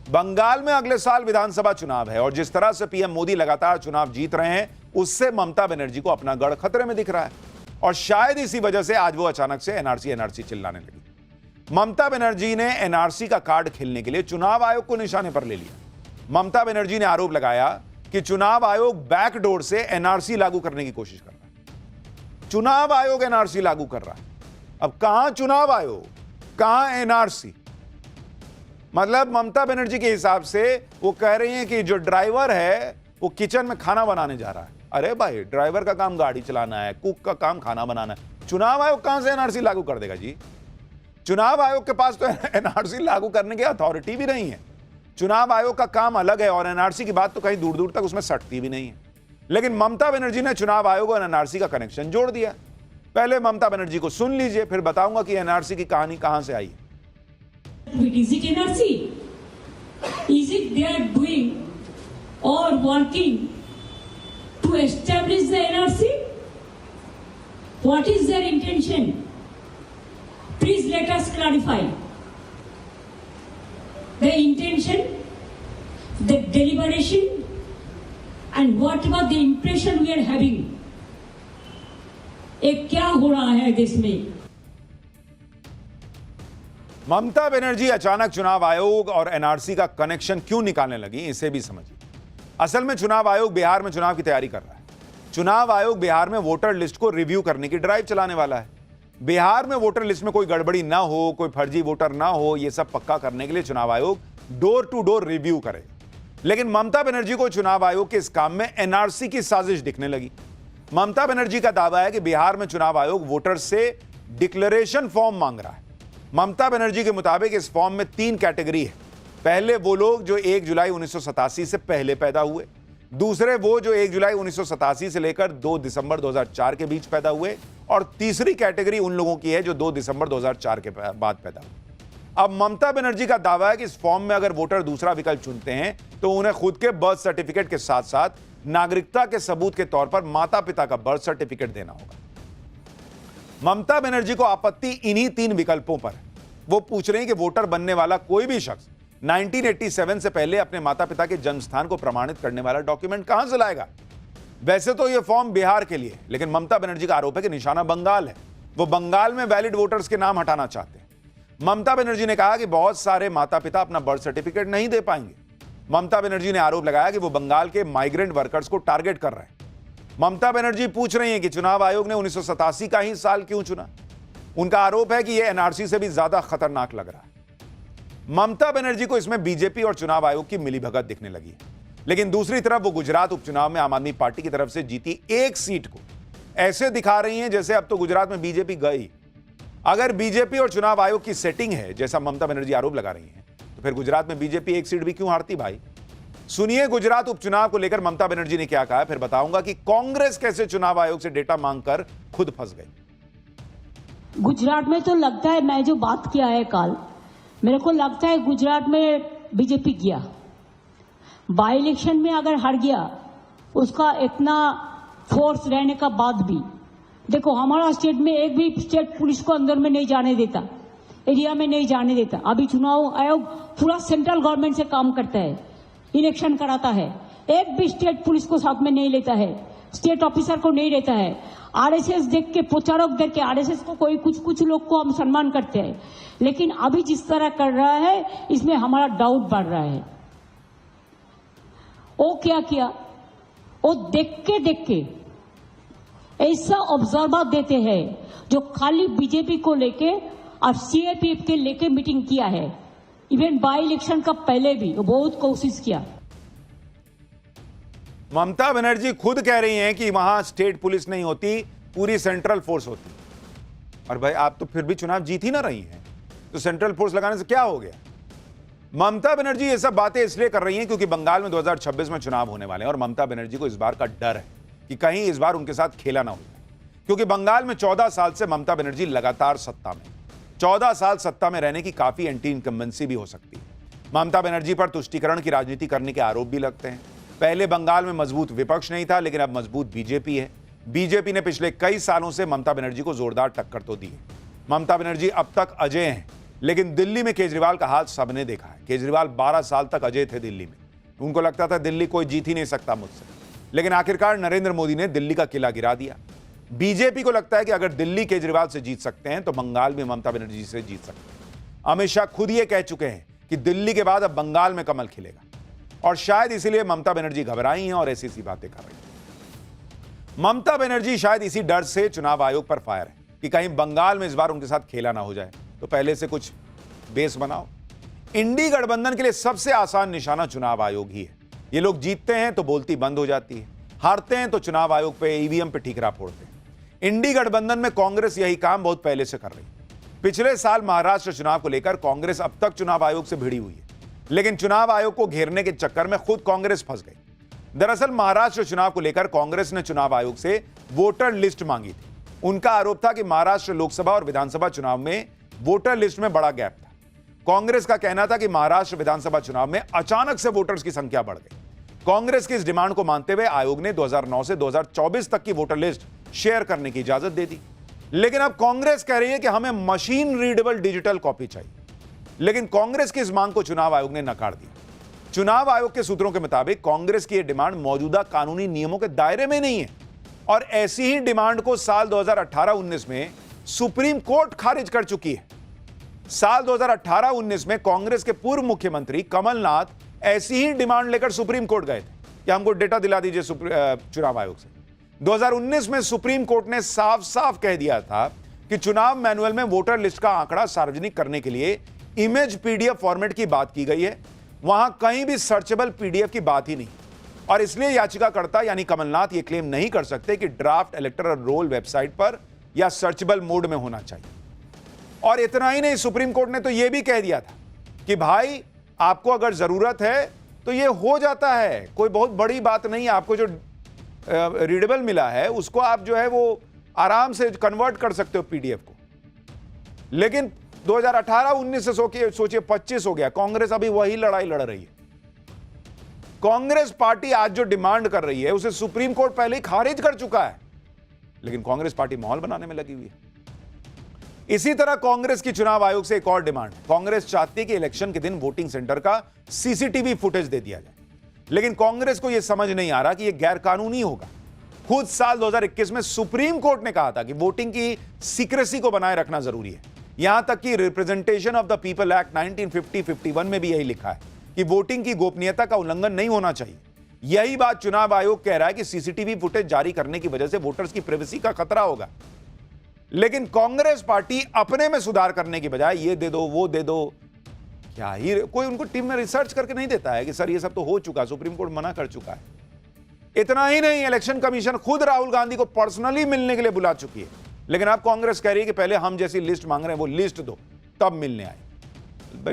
बंगाल में अगले साल विधानसभा चुनाव है और जिस तरह से पीएम मोदी लगातार चुनाव जीत रहे हैं, उससे ममता बनर्जी को अपना गढ़ खतरे में दिख रहा है और शायद इसी वजह से आज वो अचानक से एनआरसी चिल्लाने लगी। ममता बनर्जी ने एनआरसी का कार्ड खेलने के लिए चुनाव आयोग को निशाने पर ले लिया। ममता बनर्जी ने आरोप लगाया कि चुनाव आयोग बैकडोर से एनआरसी लागू करने की कोशिश कर रहा है। चुनाव आयोग एनआरसी लागू कर रहा है। अब कहां चुनाव आयोग, कहां एनआरसी? मतलब ममता बनर्जी के हिसाब से वो कह रही हैं कि जो ड्राइवर है वो किचन में खाना बनाने जा रहा है। अरे भाई, ड्राइवर का काम गाड़ी चलाना है, कुक का काम खाना बनाना है। चुनाव आयोग कहां से एनआरसी लागू कर देगा जी? चुनाव आयोग के पास तो एनआरसी लागू करने की अथॉरिटी भी नहीं है। चुनाव आयोग का काम अलग है और एनआरसी की बात तो कहीं दूर दूर तक उसमें सटती भी नहीं है। लेकिन ममता बनर्जी ने चुनाव आयोग और एनआरसी का कनेक्शन जोड़ दिया। पहले ममता बनर्जी को सुन लीजिए, फिर बताऊंगा कि एनआरसी की कहानी कहां से आई है। Is it NRC? Is it they are doing or working to establish the NRC? What is their intention? Please let us clarify. The intention, the deliberation, and whatever the impression we are having. एक क्या हो रहा है देश में? ममता बनर्जी अचानक चुनाव आयोग और एनआरसी का कनेक्शन क्यों निकालने लगी, इसे भी समझिए। असल में चुनाव आयोग बिहार में चुनाव की तैयारी कर रहा है। चुनाव आयोग बिहार में वोटर लिस्ट को रिव्यू करने की ड्राइव चलाने वाला है। बिहार में वोटर लिस्ट में कोई गड़बड़ी ना हो, कोई फर्जी वोटर ना हो, यह सब पक्का करने के लिए चुनाव आयोग डोर टू डोर रिव्यू करे। लेकिन ममता बनर्जी को चुनाव आयोग के इस काम में एनआरसी की साजिश दिखने लगी। ममता बनर्जी का दावा है कि बिहार में चुनाव आयोग वोटर से डिक्लेरेशन फॉर्म मांग रहा है। ममता बनर्जी के मुताबिक इस फॉर्म में 3 कैटेगरी है। पहले वो लोग जो 1 जुलाई 1987 से पहले पैदा हुए, दूसरे वो जो 1 जुलाई 1987 से लेकर 2 दिसंबर 2004 के बीच पैदा हुए, और तीसरी कैटेगरी उन लोगों की है जो 2 दिसंबर 2004 के बाद पैदा हुए। अब ममता बनर्जी का दावा है कि इस फॉर्म में अगर वोटर दूसरा विकल्प चुनते हैं तो उन्हें खुद के बर्थ सर्टिफिकेट के साथ साथ नागरिकता के सबूत के तौर पर माता पिता का बर्थ सर्टिफिकेट देना होगा। ममता बनर्जी को आपत्ति इन्हीं 3 विकल्पों पर है। वो पूछ रहे हैं कि वोटर बनने वाला कोई भी शख्स 1987 से पहले अपने माता पिता के जन्म स्थान को प्रमाणित करने वाला डॉक्यूमेंट कहां से लाएगा? वैसे तो यह फॉर्म बिहार के लिए, लेकिन ममता बनर्जी का आरोप है कि निशाना बंगाल है। वो बंगाल में वैलिड वोटर्स के नाम हटाना चाहते हैं। ममता बनर्जी ने कहा कि बहुत सारे माता पिता अपना बर्थ सर्टिफिकेट नहीं दे पाएंगे। ममता बनर्जी ने आरोप लगाया कि वो बंगाल के माइग्रेंट वर्कर्स को टारगेट कर रहे हैं। ममता बनर्जी पूछ रही हैं कि चुनाव आयोग ने 1987 का ही साल क्यों चुना। उनका आरोप है कि यह एनआरसी से भी ज्यादा खतरनाक लग रहा है। ममता बनर्जी को इसमें बीजेपी और चुनाव आयोग की मिलीभगत दिखने लगी है। लेकिन दूसरी तरफ वो गुजरात उपचुनाव में आम आदमी पार्टी की तरफ से जीती एक सीट को ऐसे दिखा रही हैं जैसे अब तो गुजरात में बीजेपी गई। अगर बीजेपी और चुनाव आयोग की सेटिंग है जैसा ममता बनर्जी आरोप लगा रही हैं, तो फिर गुजरात में बीजेपी एक सीट भी क्यों हारती भाई? सुनिए गुजरात उपचुनाव को लेकर ममता बनर्जी ने क्या कहा, फिर बताऊंगा कि कांग्रेस कैसे चुनाव आयोग से डेटा मांगकर खुद फंस गई। गुजरात में तो लगता है, मैं जो बात किया है कल, मेरे को लगता है गुजरात में बीजेपी गया। बाई इलेक्शन में अगर हार गया, उसका इतना फोर्स रहने का बाद भी, देखो हमारा स्टेट में एक भी स्टेट पुलिस को अंदर में नहीं जाने देता, एरिया में नहीं जाने देता। अभी चुनाव आयोग पूरा सेंट्रल गवर्नमेंट से काम करता है, इलेक्शन कराता है, एक भी स्टेट पुलिस को साथ में नहीं लेता है, स्टेट ऑफिसर को नहीं लेता है। आरएसएस देख के, प्रचारक देख के, आरएसएस को कोई कुछ लोग को हम सम्मान करते हैं, लेकिन अभी जिस तरह कर रहा है इसमें हमारा डाउट बढ़ रहा है। वो क्या किया, वो देख के ऐसा ऑब्जर्वर देते हैं जो खाली बीजेपी को लेके और सीआरपीएफ के लेके मीटिंग किया है। इवन बाई इलेक्शन का पहले भी वो बहुत कोशिश किया। ममता बनर्जी खुद कह रही हैं कि वहां स्टेट पुलिस नहीं होती, पूरी सेंट्रल फोर्स होती। और भाई आप तो फिर भी चुनाव जीत ही ना रही हैं, तो सेंट्रल फोर्स लगाने से क्या हो गया? ममता बनर्जी ये सब बातें इसलिए कर रही हैं क्योंकि बंगाल में 2026 में चुनाव होने वाले हैं और ममता बनर्जी को इस बार का डर है कि कहीं इस बार उनके साथ खेला ना हो जाए। क्योंकि बंगाल में 14 साल से ममता बनर्जी लगातार सत्ता में, 14 साल सत्ता में रहने की काफी एंटी इनकम्बेंसी भी हो सकती है। ममता बनर्जी पर तुष्टीकरण की राजनीति करने के आरोप भी लगते हैं। पहले बंगाल में मजबूत विपक्ष नहीं था, लेकिन अब मजबूत बीजेपी है। बीजेपी ने पिछले कई सालों से ममता बनर्जी को जोरदार टक्कर तो दी है। ममता बनर्जी अब तक अजेय हैं, लेकिन दिल्ली में केजरीवाल का हाल सबने देखा है। केजरीवाल 12 साल तक अजय थे दिल्ली में। उनको लगता था दिल्ली कोई जीत ही नहीं सकता मुझसे, लेकिन आखिरकार नरेंद्र मोदी ने दिल्ली का किला गिरा दिया। बीजेपी को लगता है कि अगर दिल्ली केजरीवाल से जीत सकते हैं तो बंगाल में ममता बनर्जी से जीत सकते हैं। अमित शाह खुद ये कह चुके हैं कि दिल्ली के बाद अब बंगाल में कमल खिलेगा, और शायद इसीलिए ममता बनर्जी घबराई हैं और ऐसी बातें कर रही हैं। ममता बनर्जी शायद इसी डर से चुनाव आयोग पर फायर है कि कहीं बंगाल में इस बार उनके साथ खेला ना हो जाए, तो पहले से कुछ बेस बनाओ। इंडी गठबंधन के लिए सबसे आसान निशाना चुनाव आयोग ही है। ये लोग जीतते हैं तो बोलती बंद हो जाती है, हारते हैं तो चुनाव आयोग पे ईवीएम पे ठीकरा फोड़ते हैं। इंडी गठबंधन में कांग्रेस यही काम बहुत पहले से कर रही है। पिछले साल महाराष्ट्र चुनाव को लेकर कांग्रेस अब तक चुनाव आयोग से भिड़ी हुई है, लेकिन चुनाव आयोग को घेरने के चक्कर में खुद कांग्रेस फंस गई। दरअसल महाराष्ट्र चुनाव को लेकर कांग्रेस ने चुनाव आयोग से वोटर लिस्ट मांगी थी। उनका आरोप था कि महाराष्ट्र लोकसभा और विधानसभा चुनाव में वोटर लिस्ट में बड़ा गैप था। कांग्रेस का कहना था कि महाराष्ट्र विधानसभा चुनाव में अचानक से वोटर्स की संख्या बढ़ गई। कांग्रेस की इस डिमांड को मानते हुए आयोग ने 2009 से 2024 तक की वोटर लिस्ट शेयर करने की इजाजत दे दी। लेकिन अब कांग्रेस कह रही है कि हमें मशीन रीडेबल डिजिटल कॉपी चाहिए, लेकिन कांग्रेस की इस मांग को चुनाव आयोग ने नकार दिया। चुनाव आयोग के सूत्रों के मुताबिक कांग्रेस की यह डिमांड मौजूदा कानूनी नियमों के दायरे में नहीं है, और ऐसी ही डिमांड को साल 2018-19 में सुप्रीम कोर्ट खारिज कर चुकी है। साल 2018-19 में कांग्रेस के पूर्व मुख्यमंत्री कमलनाथ ऐसी ही डिमांड लेकर सुप्रीम कोर्ट गए थे कि हमको डेटा दिला दीजिए चुनाव आयोग से। 2019 में सुप्रीम कोर्ट ने साफ साफ कह दिया था कि चुनाव मैनुअल में वोटर लिस्ट का आंकड़ा सार्वजनिक करने के लिए इमेज पीडीएफ फॉर्मेट की बात की गई है, वहां कहीं भी सर्चेबल पीडीएफ की बात ही नहीं, और इसलिए याचिकाकर्ता यानी कमलनाथ यह क्लेम नहीं कर सकते कि ड्राफ्ट इलेक्टोरल रोल वेबसाइट पर या सर्चेबल मोड में होना चाहिए। और इतना ही नहीं, सुप्रीम कोर्ट ने तो यह भी कह दिया था कि भाई आपको अगर जरूरत है तो यह हो जाता है, कोई बहुत बड़ी बात नहीं है। आपको जो रीडेबल मिला है उसको आप जो है वो आराम से कन्वर्ट कर सकते हो पीडीएफ को। लेकिन 2018-19 से सोचिए 25 हो गया, कांग्रेस अभी वही लड़ाई लड़ रही है। कांग्रेस पार्टी आज जो डिमांड कर रही है उसे सुप्रीम कोर्ट पहले ही खारिज कर चुका है, लेकिन कांग्रेस पार्टी माहौल बनाने में लगी हुई है। इसी तरह कांग्रेस की चुनाव आयोग से एक और डिमांड है। कांग्रेस चाहती है कि इलेक्शन के दिन वोटिंग सेंटर का सीसीटीवी फुटेज दे दिया जाए, लेकिन कांग्रेस को यह समझ नहीं आ रहा कि यह गैरकानूनी होगा। खुद साल 2021 में सुप्रीम कोर्ट ने कहा था कि वोटिंग की सीक्रेसी को बनाए रखना जरूरी है। यहां तक कि representation of the people act 1950-51 में भी यही लिखा है कि वोटिंग की गोपनीयता का उल्लंघन नहीं होना चाहिए। यही बात चुनाव आयोग कह रहा है कि सीसीटीवी फुटेज जारी करने की वजह से वोटर्स की प्राइवेसी का खतरा होगा। लेकिन कांग्रेस पार्टी अपने में सुधार करने की बजाय ये दे दो वो दे दो, क्या ही कोई उनको टीम में रिसर्च करके नहीं देता है कि सर ये सब तो हो चुका, सुप्रीम कोर्ट मना कर चुका है। इतना ही नहीं, इलेक्शन कमीशन खुद राहुल गांधी को पर्सनली मिलने के लिए बुला चुकी है, लेकिन अब कांग्रेस कह रही है कि पहले हम जैसी लिस्ट मांग रहे हैं वो लिस्ट दो, तब मिलने आए।